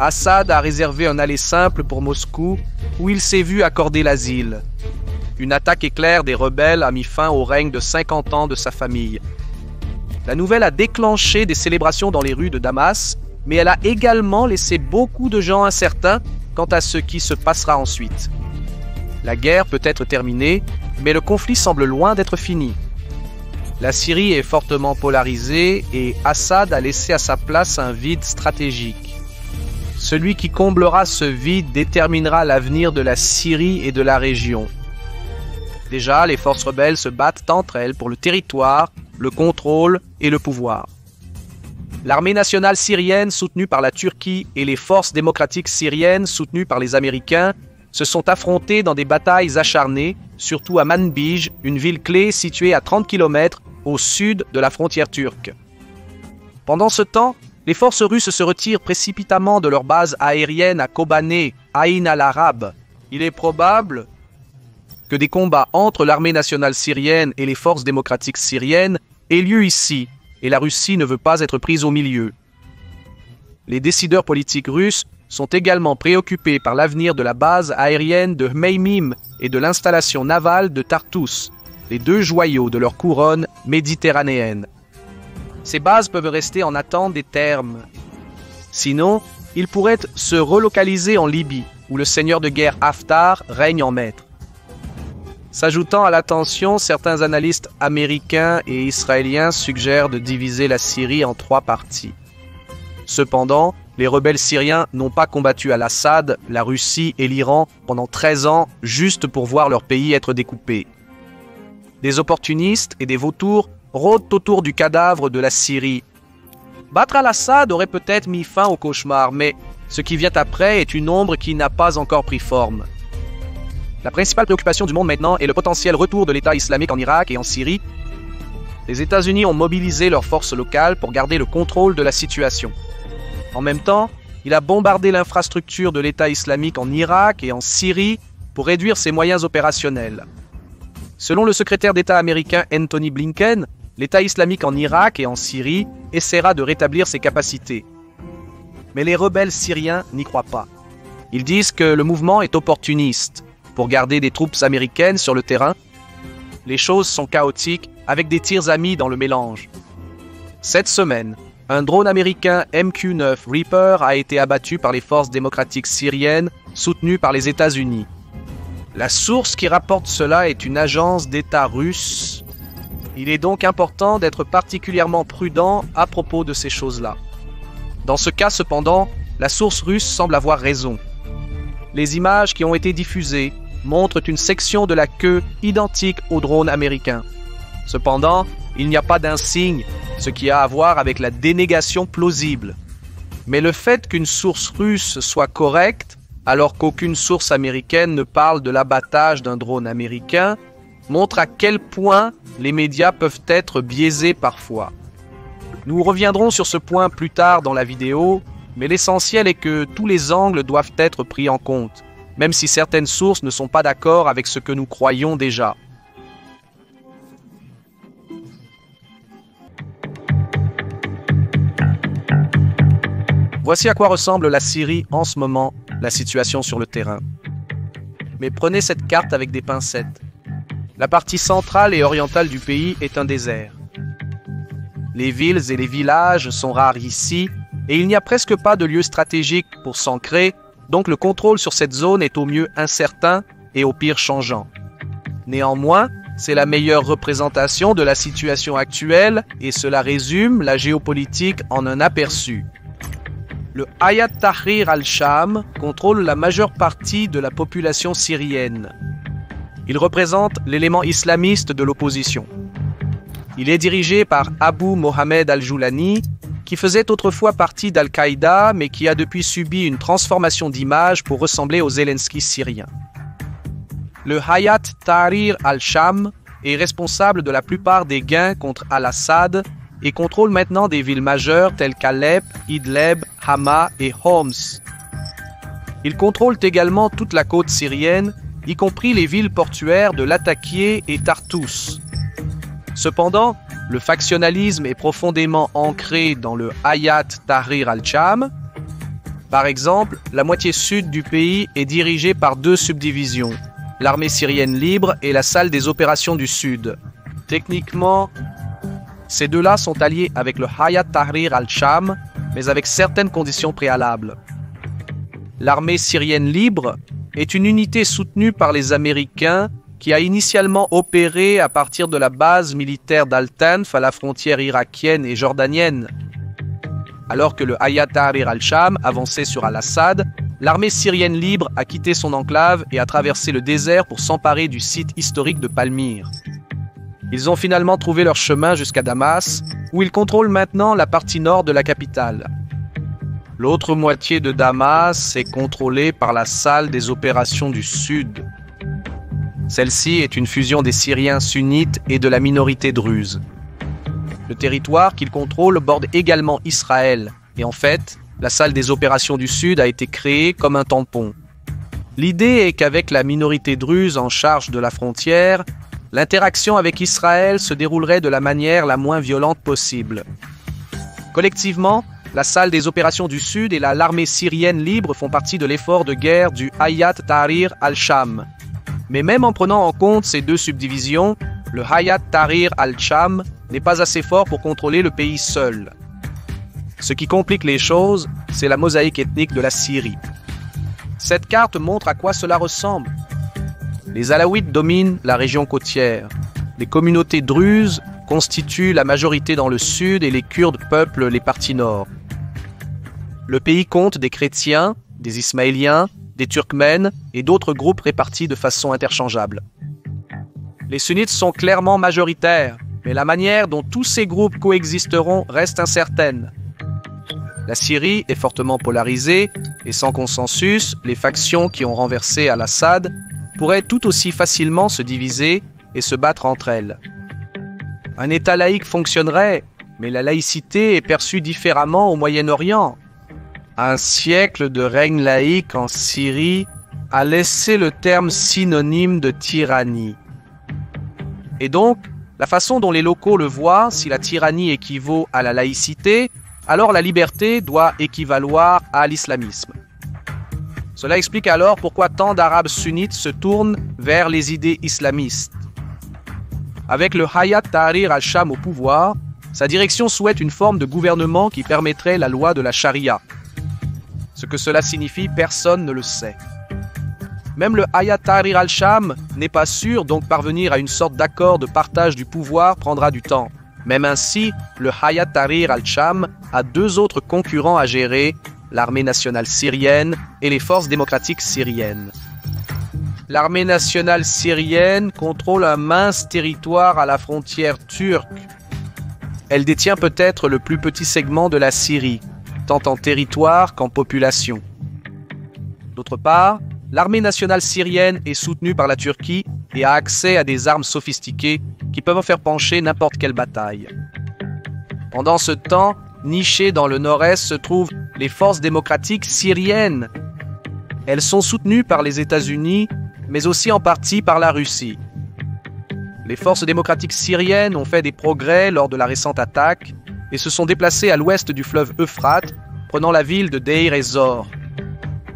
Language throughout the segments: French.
Assad a réservé un aller simple pour Moscou, où il s'est vu accorder l'asile. Une attaque éclair des rebelles a mis fin au règne de 50 ans de sa famille. La nouvelle a déclenché des célébrations dans les rues de Damas, mais elle a également laissé beaucoup de gens incertains quant à ce qui se passera ensuite. La guerre peut être terminée, mais le conflit semble loin d'être fini. La Syrie est fortement polarisée et Assad a laissé à sa place un vide stratégique. Celui qui comblera ce vide déterminera l'avenir de la Syrie et de la région. Déjà, les forces rebelles se battent entre elles pour le territoire, le contrôle et le pouvoir. L'armée nationale syrienne soutenue par la Turquie et les forces démocratiques syriennes soutenues par les Américains se sont affrontées dans des batailles acharnées, surtout à Manbij, une ville clé située à 30 km au sud de la frontière turque. Pendant ce temps, les forces russes se retirent précipitamment de leur base aérienne à Kobané, Aïn al-Arab. Il est probable que des combats entre l'armée nationale syrienne et les forces démocratiques syriennes aient lieu ici, et la Russie ne veut pas être prise au milieu. Les décideurs politiques russes sont également préoccupés par l'avenir de la base aérienne de Hmeimim et de l'installation navale de Tartus, les deux joyaux de leur couronne méditerranéenne. Ces bases peuvent rester en attente des termes. Sinon, ils pourraient se relocaliser en Libye, où le seigneur de guerre Haftar règne en maître. S'ajoutant à la tension, certains analystes américains et israéliens suggèrent de diviser la Syrie en 3 parties. Cependant, les rebelles syriens n'ont pas combattu Al-Assad, la Russie et l'Iran pendant 13 ans juste pour voir leur pays être découpé. Des opportunistes et des vautours rôdent autour du cadavre de la Syrie. Battre Al-Assad aurait peut-être mis fin au cauchemar, mais ce qui vient après est une ombre qui n'a pas encore pris forme. La principale préoccupation du monde maintenant est le potentiel retour de l'État islamique en Irak et en Syrie. Les États-Unis ont mobilisé leurs forces locales pour garder le contrôle de la situation. En même temps, il a bombardé l'infrastructure de l'État islamique en Irak et en Syrie pour réduire ses moyens opérationnels. Selon le secrétaire d'État américain Anthony Blinken, l'État islamique en Irak et en Syrie essaiera de rétablir ses capacités. Mais les rebelles syriens n'y croient pas. Ils disent que le mouvement est opportuniste pour garder des troupes américaines sur le terrain. Les choses sont chaotiques avec des tirs amis dans le mélange. Cette semaine, un drone américain MQ-9 Reaper a été abattu par les forces démocratiques syriennes soutenues par les États-Unis. La source qui rapporte cela est une agence d'État russe. Il est donc important d'être particulièrement prudent à propos de ces choses-là. Dans ce cas cependant, la source russe semble avoir raison. Les images qui ont été diffusées montrent une section de la queue identique au drone américain. Cependant, il n'y a pas d'insigne, ce qui a à voir avec la dénégation plausible. Mais le fait qu'une source russe soit correcte, alors qu'aucune source américaine ne parle de l'abattage d'un drone américain, montre à quel point les médias peuvent être biaisés parfois. Nous reviendrons sur ce point plus tard dans la vidéo, mais l'essentiel est que tous les angles doivent être pris en compte, même si certaines sources ne sont pas d'accord avec ce que nous croyons déjà. Voici à quoi ressemble la Syrie en ce moment, la situation sur le terrain. Mais prenez cette carte avec des pincettes. La partie centrale et orientale du pays est un désert. Les villes et les villages sont rares ici, et il n'y a presque pas de lieu stratégique pour s'ancrer, donc le contrôle sur cette zone est au mieux incertain et au pire changeant. Néanmoins, c'est la meilleure représentation de la situation actuelle et cela résume la géopolitique en un aperçu. Le Hayat Tahrir al-Sham contrôle la majeure partie de la population syrienne. Il représente l'élément islamiste de l'opposition. Il est dirigé par Abu Mohamed al-Joulani, qui faisait autrefois partie d'Al-Qaïda, mais qui a depuis subi une transformation d'image pour ressembler au Zelensky syrien. Le Hayat Tahrir al-Sham est responsable de la plupart des gains contre Al-Assad et contrôle maintenant des villes majeures telles qu'Alep, Idlib, Hama et Homs. Il contrôle également toute la côte syrienne, y compris les villes portuaires de Latakia et Tartus. Cependant, le factionnalisme est profondément ancré dans le Hayat Tahrir al-Sham. Par exemple, la moitié sud du pays est dirigée par deux subdivisions, l'armée syrienne libre et la salle des opérations du Sud. Techniquement, ces deux-là sont alliés avec le Hayat Tahrir al-Sham, mais avec certaines conditions préalables. L'armée syrienne libre est une unité soutenue par les Américains qui a initialement opéré à partir de la base militaire d'Al-Tanf à la frontière irakienne et jordanienne. Alors que le Hayat Tahrir al-Sham avançait sur Al-Assad, l'armée syrienne libre a quitté son enclave et a traversé le désert pour s'emparer du site historique de Palmyre. Ils ont finalement trouvé leur chemin jusqu'à Damas, où ils contrôlent maintenant la partie nord de la capitale. L'autre moitié de Damas est contrôlée par la salle des opérations du Sud. Celle-ci est une fusion des Syriens sunnites et de la minorité druze. Le territoire qu'ils contrôlent borde également Israël, et en fait, la salle des opérations du Sud a été créée comme un tampon. L'idée est qu'avec la minorité druze en charge de la frontière, l'interaction avec Israël se déroulerait de la manière la moins violente possible. Collectivement, la salle des opérations du Sud et l'armée syrienne libre font partie de l'effort de guerre du Hayat Tahrir al-Sham. Mais même en prenant en compte ces deux subdivisions, le Hayat Tahrir al-Sham n'est pas assez fort pour contrôler le pays seul. Ce qui complique les choses, c'est la mosaïque ethnique de la Syrie. Cette carte montre à quoi cela ressemble. Les Alaouites dominent la région côtière. Les communautés druzes constituent la majorité dans le sud et les Kurdes peuplent les parties nord. Le pays compte des chrétiens, des ismaéliens, des turkmènes et d'autres groupes répartis de façon interchangeable. Les sunnites sont clairement majoritaires, mais la manière dont tous ces groupes coexisteront reste incertaine. La Syrie est fortement polarisée et sans consensus, les factions qui ont renversé Al-Assad pourraient tout aussi facilement se diviser et se battre entre elles. Un État laïque fonctionnerait, mais la laïcité est perçue différemment au Moyen-Orient. Un siècle de règne laïque en Syrie a laissé le terme synonyme de tyrannie. Et donc, la façon dont les locaux le voient, si la tyrannie équivaut à la laïcité, alors la liberté doit équivaloir à l'islamisme. Cela explique alors pourquoi tant d'Arabes sunnites se tournent vers les idées islamistes. Avec le Hayat Tahrir al-Sham au pouvoir, sa direction souhaite une forme de gouvernement qui permettrait la loi de la charia. Ce que cela signifie, personne ne le sait. Même le Hayat Tahrir al-Sham n'est pas sûr, donc parvenir à une sorte d'accord de partage du pouvoir prendra du temps. Même ainsi, le Hayat Tahrir al-Sham a deux autres concurrents à gérer, l'armée nationale syrienne et les forces démocratiques syriennes. L'armée nationale syrienne contrôle un mince territoire à la frontière turque. Elle détient peut-être le plus petit segment de la Syrie, tant en territoire qu'en population. D'autre part, l'armée nationale syrienne est soutenue par la Turquie et a accès à des armes sophistiquées qui peuvent faire pencher n'importe quelle bataille. Pendant ce temps, nichées dans le nord-est se trouvent les forces démocratiques syriennes. Elles sont soutenues par les États-Unis, mais aussi en partie par la Russie. Les forces démocratiques syriennes ont fait des progrès lors de la récente attaque et se sont déplacées à l'ouest du fleuve Euphrate, prenant la ville de Deir ez-Zor.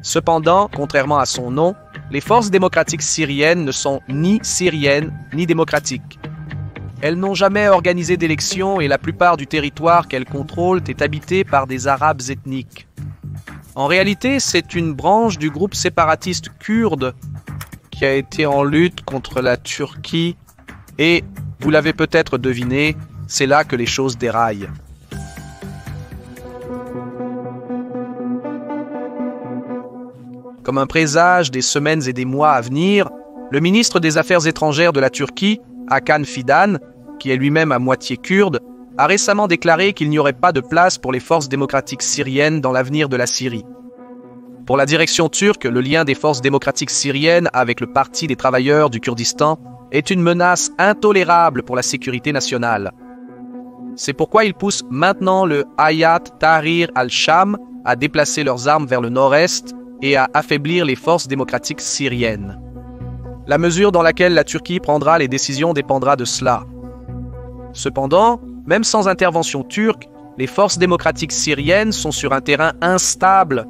Cependant, contrairement à son nom, les forces démocratiques syriennes ne sont ni syriennes ni démocratiques. Elles n'ont jamais organisé d'élections et la plupart du territoire qu'elles contrôlent est habité par des Arabes ethniques. En réalité, c'est une branche du groupe séparatiste kurde qui a été en lutte contre la Turquie et, vous l'avez peut-être deviné, c'est là que les choses déraillent. Comme un présage des semaines et des mois à venir, le ministre des Affaires étrangères de la Turquie, Hakan Fidan, qui est lui-même à moitié kurde, a récemment déclaré qu'il n'y aurait pas de place pour les forces démocratiques syriennes dans l'avenir de la Syrie. Pour la direction turque, le lien des forces démocratiques syriennes avec le Parti des travailleurs du Kurdistan est une menace intolérable pour la sécurité nationale. C'est pourquoi ils poussent maintenant le Hayat Tahrir al-Sham à déplacer leurs armes vers le nord-est et à affaiblir les forces démocratiques syriennes. La mesure dans laquelle la Turquie prendra les décisions dépendra de cela. Cependant, même sans intervention turque, les forces démocratiques syriennes sont sur un terrain instable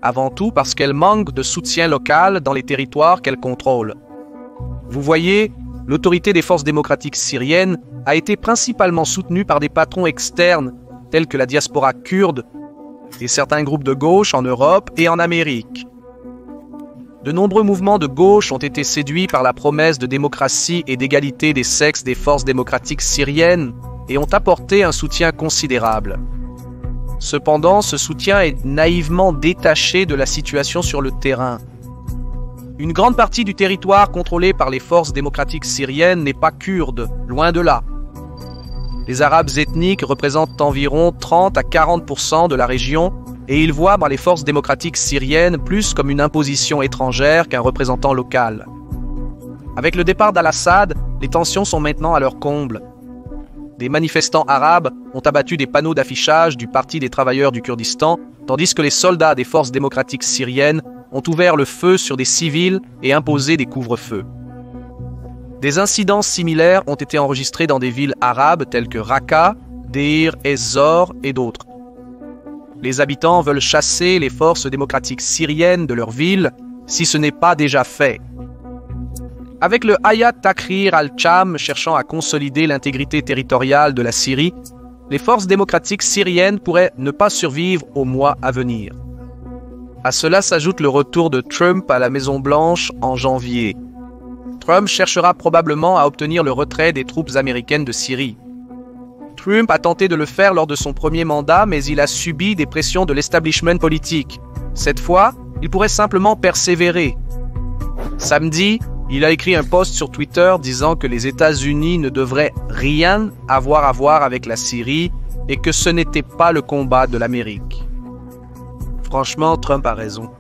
avant tout parce qu'elle manque de soutien local dans les territoires qu'elle contrôle. Vous voyez, l'autorité des forces démocratiques syriennes a été principalement soutenue par des patrons externes tels que la diaspora kurde et certains groupes de gauche en Europe et en Amérique. De nombreux mouvements de gauche ont été séduits par la promesse de démocratie et d'égalité des sexes des forces démocratiques syriennes et ont apporté un soutien considérable. Cependant, ce soutien est naïvement détaché de la situation sur le terrain. Une grande partie du territoire contrôlé par les forces démocratiques syriennes n'est pas kurde, loin de là. Les Arabes ethniques représentent environ 30 à 40% de la région et ils voient dans les forces démocratiques syriennes plus comme une imposition étrangère qu'un représentant local. Avec le départ d'Al-Assad, les tensions sont maintenant à leur comble. Des manifestants arabes ont abattu des panneaux d'affichage du Parti des travailleurs du Kurdistan, tandis que les soldats des forces démocratiques syriennes ont ouvert le feu sur des civils et imposé des couvre-feux. Des incidents similaires ont été enregistrés dans des villes arabes telles que Raqqa, Deir ez-Zor et d'autres. Les habitants veulent chasser les forces démocratiques syriennes de leur ville, si ce n'est pas déjà fait. Avec le Hayat Tahrir al-Sham cherchant à consolider l'intégrité territoriale de la Syrie, les forces démocratiques syriennes pourraient ne pas survivre aux mois à venir. À cela s'ajoute le retour de Trump à la Maison-Blanche en janvier. Trump cherchera probablement à obtenir le retrait des troupes américaines de Syrie. Trump a tenté de le faire lors de son premier mandat, mais il a subi des pressions de l'establishment politique. Cette fois, il pourrait simplement persévérer. Samedi, il a écrit un post sur Twitter disant que les États-Unis ne devraient rien avoir à voir avec la Syrie et que ce n'était pas le combat de l'Amérique. Franchement, Trump a raison.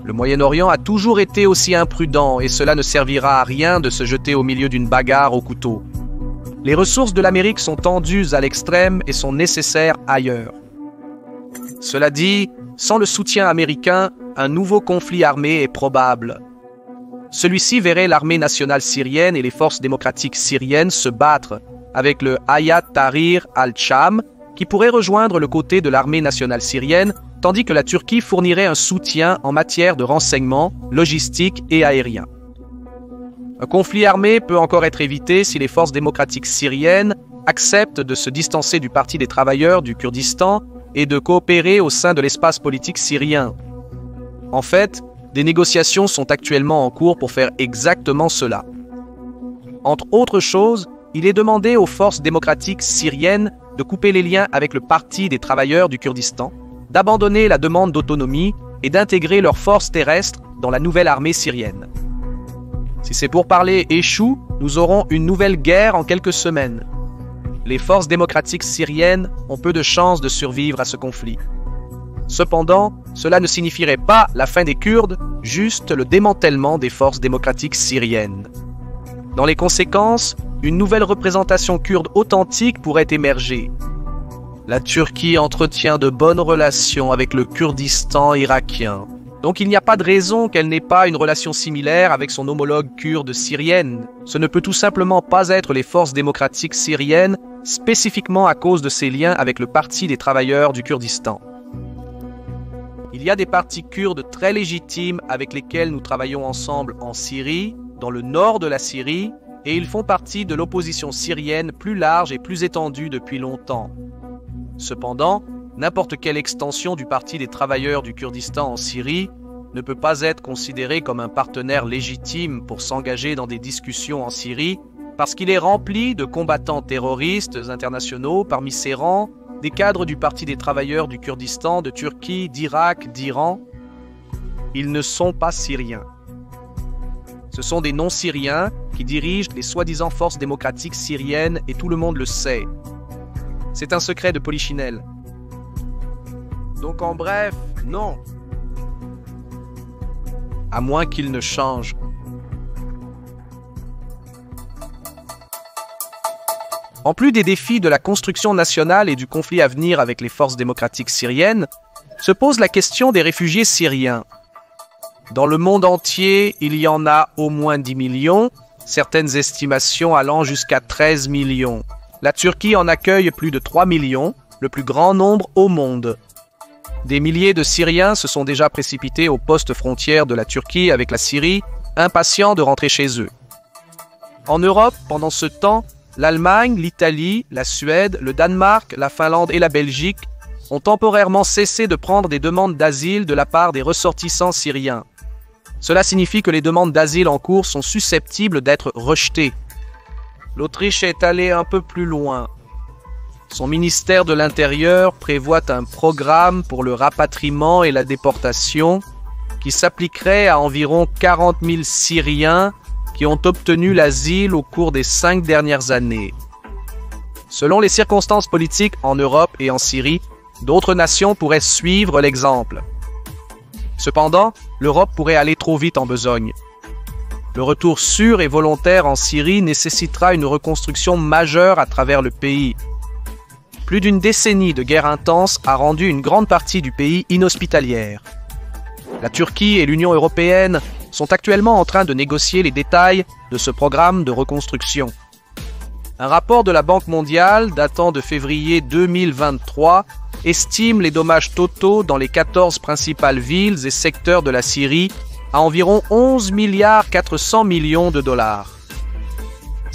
Le Moyen-Orient a toujours été aussi imprudent et cela ne servira à rien de se jeter au milieu d'une bagarre au couteau. Les ressources de l'Amérique sont tendues à l'extrême et sont nécessaires ailleurs. Cela dit, sans le soutien américain, un nouveau conflit armé est probable. Celui-ci verrait l'armée nationale syrienne et les forces démocratiques syriennes se battre avec le Hayat Tahrir al-Sham qui pourrait rejoindre le côté de l'armée nationale syrienne tandis que la Turquie fournirait un soutien en matière de renseignement, logistique et aérien. Un conflit armé peut encore être évité si les forces démocratiques syriennes acceptent de se distancer du Parti des travailleurs du Kurdistan et de coopérer au sein de l'espace politique syrien. En fait, des négociations sont actuellement en cours pour faire exactement cela. Entre autres choses, il est demandé aux forces démocratiques syriennes de couper les liens avec le Parti des travailleurs du Kurdistan, d'abandonner la demande d'autonomie et d'intégrer leurs forces terrestres dans la nouvelle armée syrienne. Si ces pourparlers échouent, nous aurons une nouvelle guerre en quelques semaines. Les forces démocratiques syriennes ont peu de chances de survivre à ce conflit. Cependant, cela ne signifierait pas la fin des Kurdes, juste le démantèlement des forces démocratiques syriennes. Dans les conséquences, une nouvelle représentation kurde authentique pourrait émerger. La Turquie entretient de bonnes relations avec le Kurdistan irakien. Donc il n'y a pas de raison qu'elle n'ait pas une relation similaire avec son homologue kurde syrienne. Ce ne peut tout simplement pas être les forces démocratiques syriennes, spécifiquement à cause de ses liens avec le Parti des travailleurs du Kurdistan. Il y a des partis kurdes très légitimes avec lesquels nous travaillons ensemble en Syrie, dans le nord de la Syrie, et ils font partie de l'opposition syrienne plus large et plus étendue depuis longtemps. Cependant, n'importe quelle extension du Parti des travailleurs du Kurdistan en Syrie ne peut pas être considérée comme un partenaire légitime pour s'engager dans des discussions en Syrie parce qu'il est rempli de combattants terroristes internationaux parmi ses rangs, des cadres du Parti des travailleurs du Kurdistan, de Turquie, d'Irak, d'Iran. Ils ne sont pas syriens. Ce sont des non-syriens qui dirigent les soi-disant forces démocratiques syriennes et tout le monde le sait. C'est un secret de Polichinelle. Donc en bref, non. À moins qu'il ne change. En plus des défis de la construction nationale et du conflit à venir avec les forces démocratiques syriennes, se pose la question des réfugiés syriens. Dans le monde entier, il y en a au moins 10 millions, certaines estimations allant jusqu'à 13 millions. La Turquie en accueille plus de 3 millions, le plus grand nombre au monde. des milliers de Syriens se sont déjà précipités aux postes frontières de la Turquie avec la Syrie, impatients de rentrer chez eux. En Europe, pendant ce temps, l'Allemagne, l'Italie, la Suède, le Danemark, la Finlande et la Belgique ont temporairement cessé de prendre des demandes d'asile de la part des ressortissants syriens. Cela signifie que les demandes d'asile en cours sont susceptibles d'être rejetées. L'Autriche est allée un peu plus loin. Son ministère de l'Intérieur prévoit un programme pour le rapatriement et la déportation qui s'appliquerait à environ 40 000 Syriens qui ont obtenu l'asile au cours des 5 dernières années. Selon les circonstances politiques en Europe et en Syrie, d'autres nations pourraient suivre l'exemple. Cependant, l'Europe pourrait aller trop vite en besogne. Le retour sûr et volontaire en Syrie nécessitera une reconstruction majeure à travers le pays. Plus d'une décennie de guerre intense a rendu une grande partie du pays inhospitalière. La Turquie et l'Union européenne sont actuellement en train de négocier les détails de ce programme de reconstruction. Un rapport de la Banque mondiale datant de février 2023 estime les dommages totaux dans les 14 principales villes et secteurs de la Syrie à environ 11,4 milliards de dollars.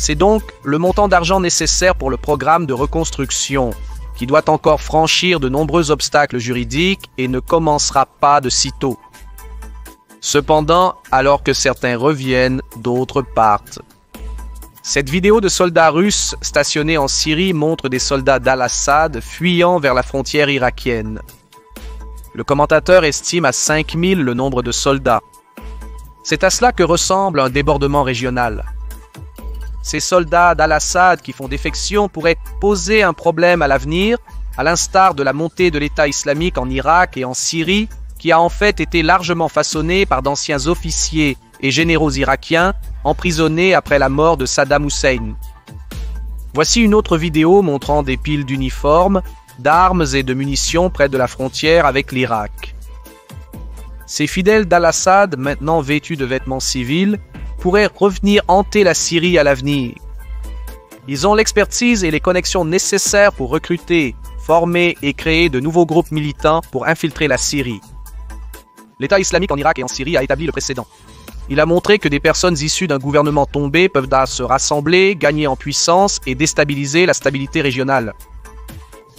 C'est donc le montant d'argent nécessaire pour le programme de reconstruction, qui doit encore franchir de nombreux obstacles juridiques et ne commencera pas de sitôt. Cependant, alors que certains reviennent, d'autres partent. Cette vidéo de soldats russes stationnés en Syrie montre des soldats d'Al-Assad fuyant vers la frontière irakienne. Le commentateur estime à 5000 le nombre de soldats. C'est à cela que ressemble un débordement régional. Ces soldats d'Al-Assad qui font défection pourraient poser un problème à l'avenir, à l'instar de la montée de l'État islamique en Irak et en Syrie, qui a en fait été largement façonnée par d'anciens officiers et généraux irakiens emprisonnés après la mort de Saddam Hussein. Voici une autre vidéo montrant des piles d'uniformes, d'armes et de munitions près de la frontière avec l'Irak. Ces fidèles d'Al-Assad, maintenant vêtus de vêtements civils, pourraient revenir hanter la Syrie à l'avenir. Ils ont l'expertise et les connexions nécessaires pour recruter, former et créer de nouveaux groupes militants pour infiltrer la Syrie. L'État islamique en Irak et en Syrie a établi le précédent. Il a montré que des personnes issues d'un gouvernement tombé peuvent se rassembler, gagner en puissance et déstabiliser la stabilité régionale.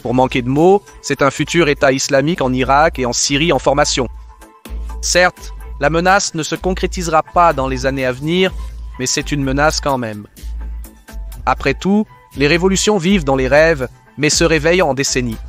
Pour manquer de mots, c'est un futur État islamique en Irak et en Syrie en formation. Certes, la menace ne se concrétisera pas dans les années à venir, mais c'est une menace quand même. Après tout, les révolutions vivent dans les rêves, mais se réveillent en décennies.